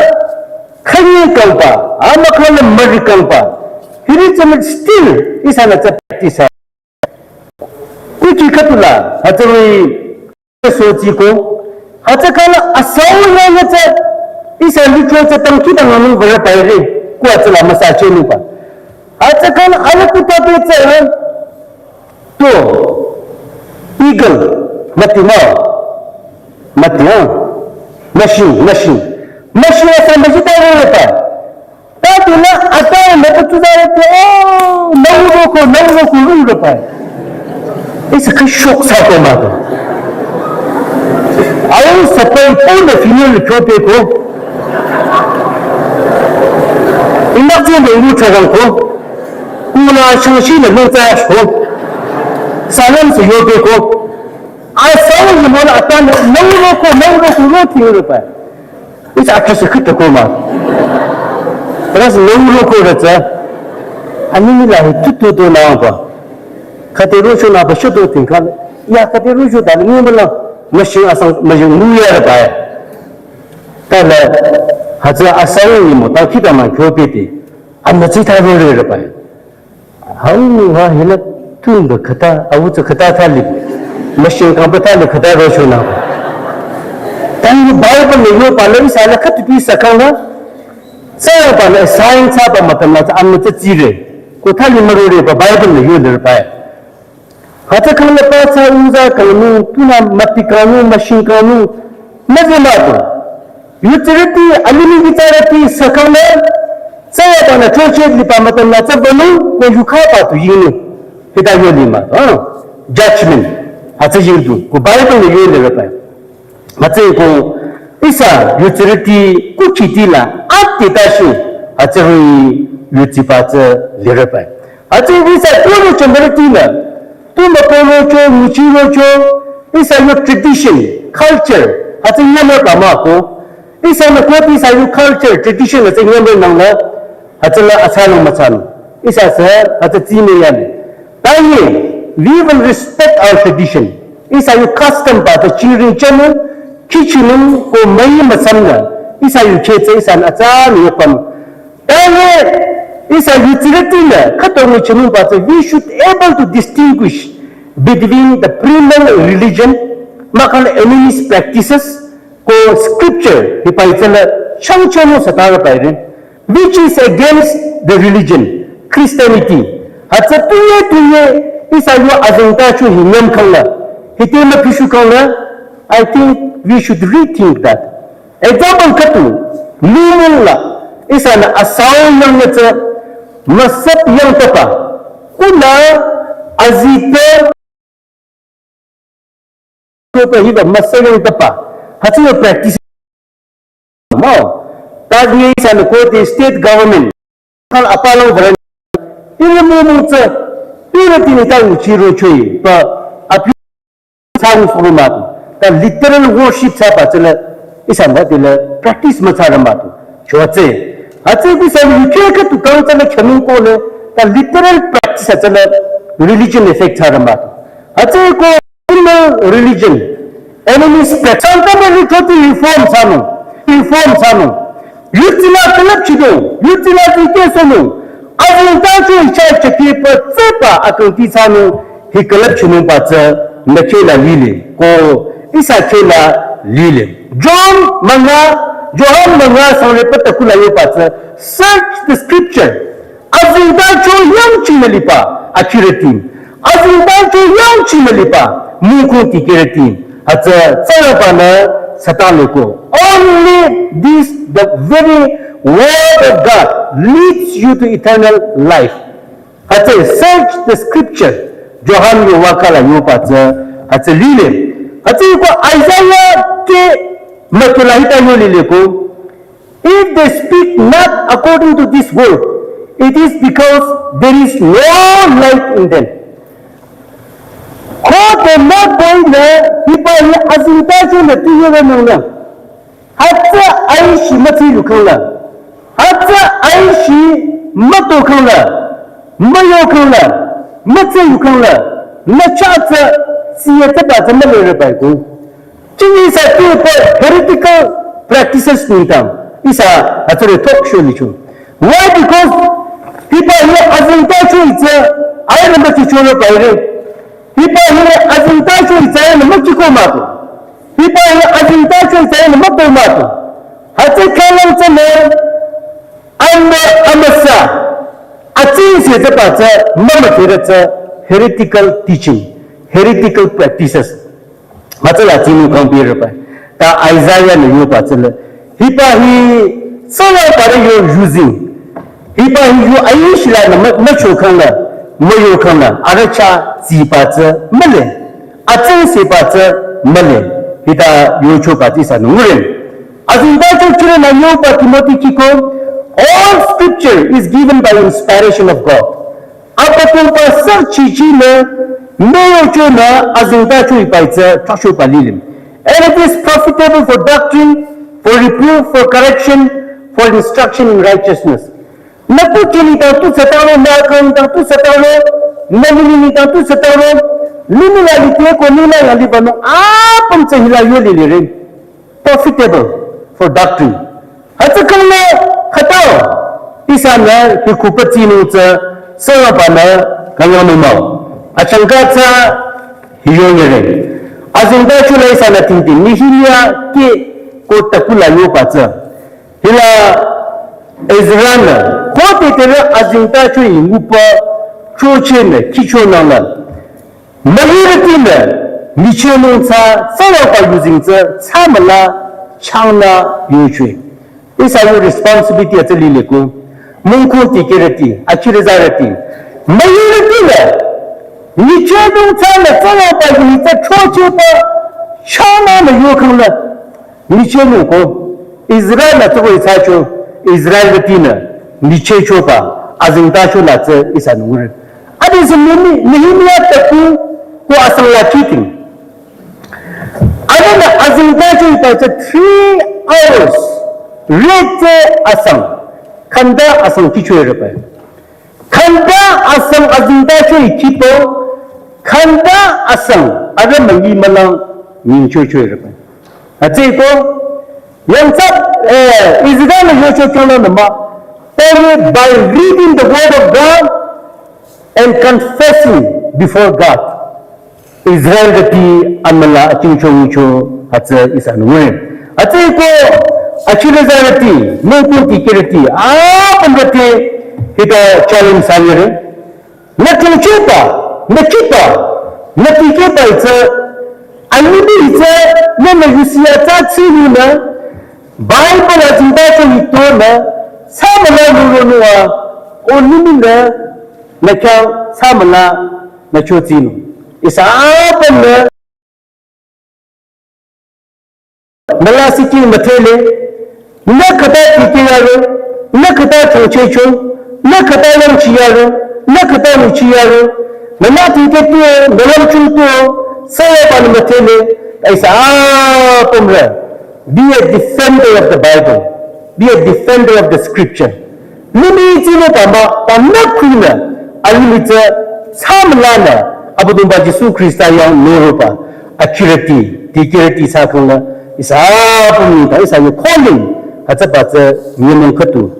khani kalpa amakala mari kalpa here is still is an practice kuchi katula hatwi sochi ko hatakala asaw na nata isa litro cha tamki da nganu bara paire ko atla masa chenu pa hatakala alakuta pe cha to eagle matima machine ऐसा मजता नहीं होता ताकि ना आता है मैं तो तुझे तो नवरों को रूल होता है इसे कई शौक सा को मार आओ सपने पूर्ण फीमेल छोटे को इन्हें में रूल चलन को पूरा शोषी में लोटा को सालन से योगे को आज सावन में बोला आता है नवरों को रूल क्यों होता है इस आकाश खत को मार बस नवरों को रचा अन्य लाही तुतो ना बा खते रोशो ना बशतो तिंकाल या खते रोशो दाल नहीं बोला मशीन असं मशीन मुया रहा है तले हज़ार असाई मोटा किता मान क्यों पीती अन्य चीज़ आगे ले रहा है हम वहाँ हिला तुम बखता अब तो खता था लिप मशीन का बता ले खता रोशो ना तंग बाइबल में यो पाले साला खत पी सकना साला पाले साइंस आप मतलब ना अन्य चीज़ को थाली मरोड़े पर बाइबल में यो ले रहा है हता कल पास उनका कलमू तुना मत्ती कानू मशीन कानू मजे मातो यूटिलिटी अलिमी विचारती सकना साला पाले चोचे लिपा मतलब ना चबलू को युखा पातो यीनु हिता यो लिमा जजमेंट हता यीदु को बाइबल में यो ले रहा है मचे को इसा यूटिलिटी कुछ दिला आते ताशु अच्छा हुई यूटिपाच ले रहा है अच्छा इसा तो चंद्रती ना तुम अपने जो मुचीरो जो इसा यो ट्रेडिशन कल्चर अच्छा ये मैं कमा को इसा में कोई इसा यो कल्चर ट्रेडिशन अच्छा ये मैं नंगा अच्छा ला अचानक मचान इसा से अच्छा चीने याने ताकि we will respect our tradition इसा यो custom पाते चीरिंग चमन किचुन को मई मसंगा इसा यो चेचे इसा अचान योकम ताकि इसा utility ना खतों में चुनूं पाते we should able to distinguish between the primal religion makal enemies practices को scripture हिपाई चला शंचनो सतार पायरे which is against the religion Christianity हत्या तुये इसा यो अजंता चु हिम्यम खंगा हिते में Pishu खंगा I think we should rethink that example कतु लीमुला इसा न असाउ यंग च मसत यंग तपा उला अजीते तो ही मसत यंग तपा हत्या practice mo. That is and quote the state government. Kal apalo bran. Ini mo tse. Ini tinita uchiro chui. Pa api sang format. The literal worship sa pa chela isanda dile practice machara matu. Choche. Ache bi sam yuke ka tu kang chela khamin ko le the literal practice chela religion effect sa matu. Ache ko religion enemies Sangtam ni thoti reform sanu yutila kalap chido yutila tike sanu azunta chu icha chaki pa tsepa akunti sanu hi kalap chinu pa cha nakela lile ko isa chela lile Johan manga sare patakula yo pa cha search the scripture azunta chu yang chinalipa accuracy azunta chu yang chinalipa muku tikirati acha tsarapana sataloko only this the very word of God leads you to eternal life acha search the scripture Johan yo wakala yo pacha acha lile acha ko Isaiah ke makulahita yo lile ko if they speak not according to this word it is because there is no light in them ko te na boy ne hipa ye azinta chu ne tiye ne nungla hatta aishi mati lukula hatta aishi mato kula mayo kula mati lukula na chata siyata ba ta male re bai ko chini sa te ko heretical practices nintam isa atore talk show ni chu why because hipa ye azinta chu ite ai na mati chu ne bai re Hipa hile azinta chu isaya na machiko mato. Hipa hile azinta chu isaya na mato mato. Hati kalang chane amasa. Achin se zapata mama thirata heretical teaching, heretical practices. Machala chinu compare pa. Ta Isaiah ne yo pachala. Hipa hi sawa pare yo using. Hipa hi yo ayish la na macho kanga. Mayo kanga aracha zipacha male atsen sepacha male hita yocho pati sanuren azinda chukre na yo patimoti kiko all scripture is given by inspiration of God apato pa sarchi chile mayo chona azinda chui paicha tasho palilim and it is profitable for doctrine for reproof for correction for instruction in righteousness Naku chini tu setaulo nakam tu setaulo namini tu setaulo lini lagi tiap ko nila lagi bano apam sehila yo lilirin profitable for doctrine. Hatta kalau khatao isana hikupat sini uca serapana kalau memau acangkat sa hiyo nere azingda chula isana tinti nihiya ke ko takula yo paca hila Ezrana kote tere azinta chu ingupa choche ne kicho nanga mahirati ne niche nung sa sawa pa using sa samala changna yuchwe isa yo responsibility atali leko mungko tikirati achirezarati mahirati ne niche nung sa ne sawa pa using sa choche pa changna ne yukangla niche nung ko Israel na tuko isacho Israel betina niche chopa azinta chola tse isanur adi semini nihimia taku ko asala cheating ada azinta chopa 3 hours rete asam khanda asam kichwe repa khanda asam azinta choi kipo khanda asam ada mangi malang mincho chwe repa ate ko yang sab Israel yocho chola nama by reading the word of God and confessing before God Israel gati amala achingcho ucho hatsa isanwe ate ko achile zarati mupu tikirati apangate hita challenge sangere nakipa itsa animi itsa na yusia tatsini na Bible azinda cho ito na samala nurunuwa o nimina na kya samala na chotino isa apan na malasiki matele Nakata Tikiaro, Nakata Chochecho, Nakata Chiaro, Nakata Chiaro, Nanati Ketu, Nalam Chuto, Sayapan Matele, I say, Pomra, be a defender of the Bible, be a defender of the Scripture. Limiting it about Panakuna, Alimita, Samlana, Abudumba Jesu Christa Young Nurupa, Acurity Sakuna, is Pomita, is a calling. Atapata Nimunkatu.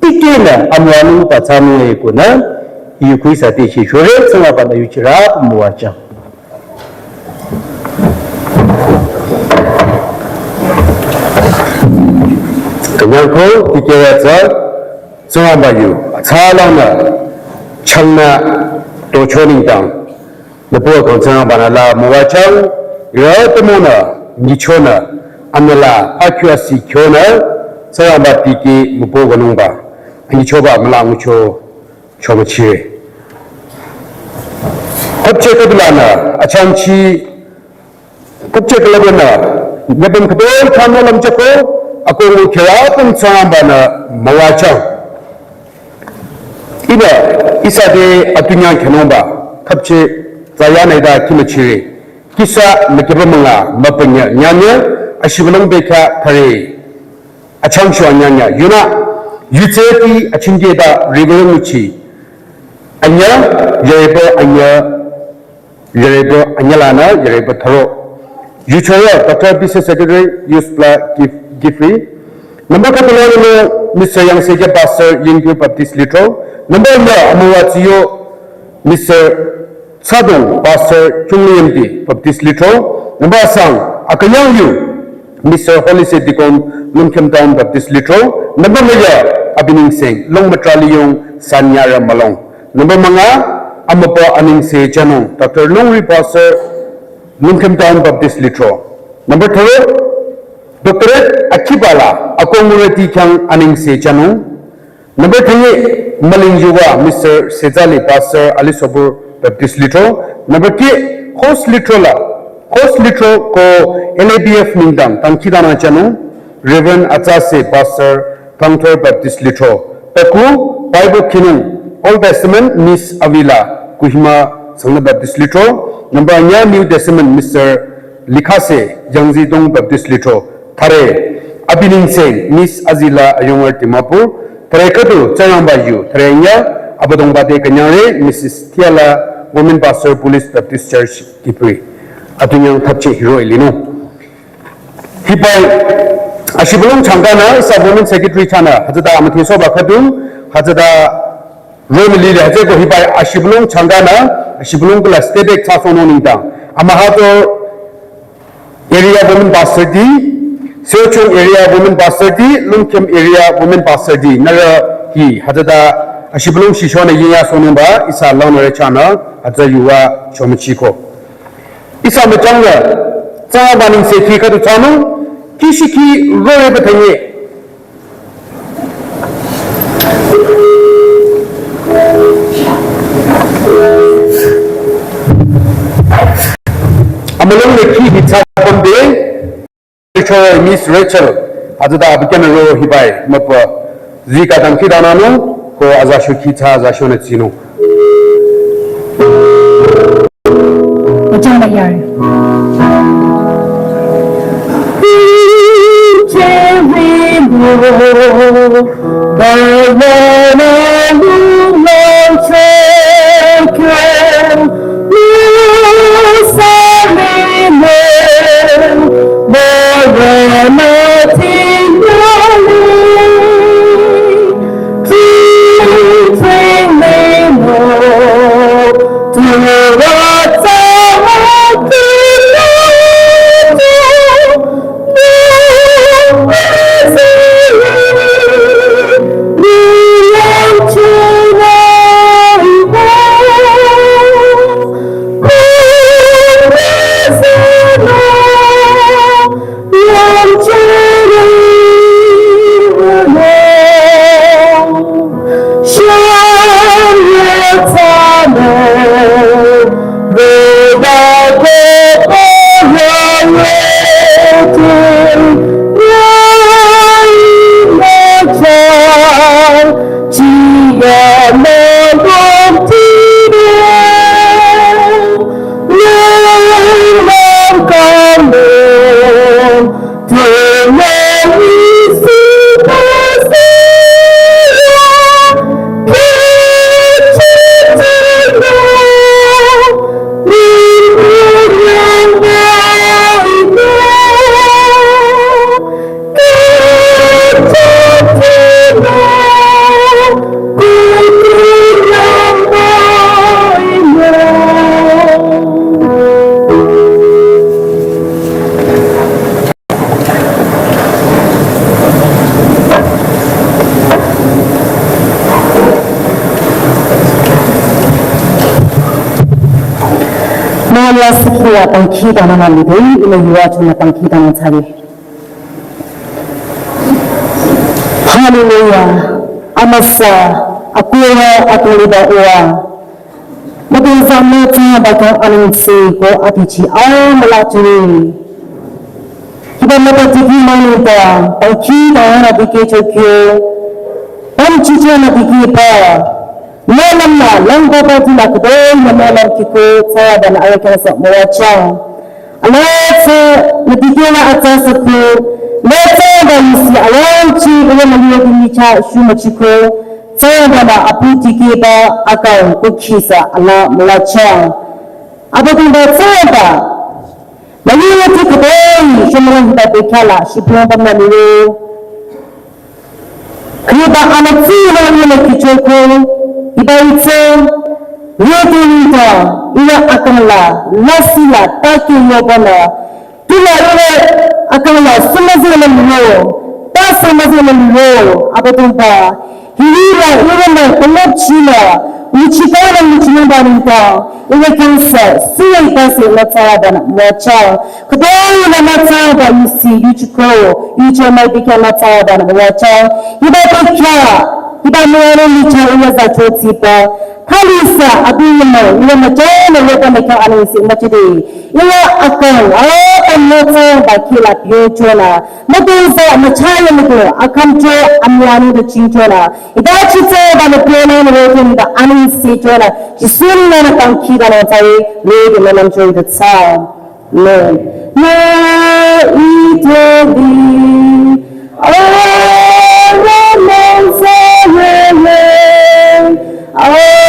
Tikina Amwanu Patami Kuna, Yukuisa Tichi Shore, Samapana Yuchira, Muacha. Kanyanko, Tikirata, Samabayu, Talana, Chana, Tochoning down. The poor concern Banala, Muachang, Yatamona, Nichona, Amela, Accuracy Kona. Sayamba Tiki Mupoganumba, and Choba Malamucho Chomachi. Upchekalana, Achanchi, Upchekalabana, Nebam Kabel, Kanalam Chako, Akuru Kirap and Sambana, Mawacha. Ida Isade Atunya Kanomba, Kapche, Zayaneda Kimachiri, Kisa Makabamala, Mapanya, Nyanya, Ashibanum Beka Kare. Achangsho anyanya yuna utility achingeda rigoromuchi anya yerebo anyalana yerebo tharo uchoya Dr. Business Secretary Yuspla Gifri number katolano Mr. Yang Sege Pastor Yingyu Baptist Litro number amuwatiyo Mr. Sadong Pastor Chungyemdi Baptist Litro number sang akayang yu Mr. Holy Sedicon Lumkem Town Baptist Litro, number Maya Abining Singh, Long Matraliong Sanyara Malong, number Manga Amapa Aning Se Janong, Dr. Longri Pastor Lumkem Town Baptist Litro, number 2, Dr. Akibala Akomurati Kang Aning Se Janong, number 3, Malinjuwa Mr. Sezali Pastor Alisobur Baptist Litro, number 3, Host Litro ko LABF Ningdang Tangkidana Chanu Reverend Atase Pastor Pangtor Baptist Litro Paku Bible Kinung Old Testament Miss Avila Kuhima Sangna Baptist Litro number Anya New Testament Mr. Likase Jangzi Dong Baptist Litro Thare Abining Singh Miss Azila Ayongar Timapur Thare Kadu Chayamba Yu Thare Nya Abadong Bate Kanyare Mrs. Tiala Women Pastor Police Baptist Church Kipri Atunyang Tapche Hero Elino. Hipai Ashibulung Changana is a woman secretary Chana, Hazada Amatiso Bakadum, Hazada Romili, Hazeko Hipai Ashibulung Changana, Ashibulung Stebek Tafononita, Amahato area woman Bastardi, Searchung area woman Bastardi, Lunkem area woman Bastardi, Nara Hi, Hazada Ashibulung Shishona Yia Sonumba, Isa Lona Chana, Hazayua Chomachiko. Isa Matanga, Sabaning Seki Katano, Kishiki Roy Batanye. Amalong the key hits up one day, Miss Rachel, Azada Abikamero Hibai, Mapa, Zika Tankidano, or Azashukita Zashonetsino. Hallelujah sikhiya pangkita na nalide ina yuwa chuna pangkita na tsari. Hallelujah amasa akuwa atuliba uwa. Matinsa mata bakang aningsi ko atichi malachuri. Kita mata tiki manita pangkita na dike chokyo. Pangchicha na dike pa. Malamna langko pa tila kudoy na malam kiko saya dan ayakan sa mawachang. Alat nadikila atasa ko leta da isi awanchi ulo maliyog nicha shumachiko saya dan aputi kiba akaw kukisa ala mawachang. Abating ba saya ba maliyog kudoy shumarang hita bekala shipulong pamnaniyo. Kriba anatsila ulo kichoko ibaitse yotunita ila akanla lasila taki yobana tula ile akanla sumazela mlo tasamazela mlo abatumpa hilira ile kolopchila uchikana mchinamba nita ile kansa siya itase latsada mwacha kudai na latsada yusi yuchiko yuchoma ibika latsada mwacha ibatukya Iba mwere licha uya za chotipa. Halisa abiyamo iwa majana loka meka anisi machide. Iwa akang amota bakila piyochona. Maduza machaya mito akamcho amwani do chinchona. Ida chite ba mapiyana mwote nida anisi chona. Jisuni na kankida na tayi lege na namcho ida tsa. Lord. Na itobi. Oh,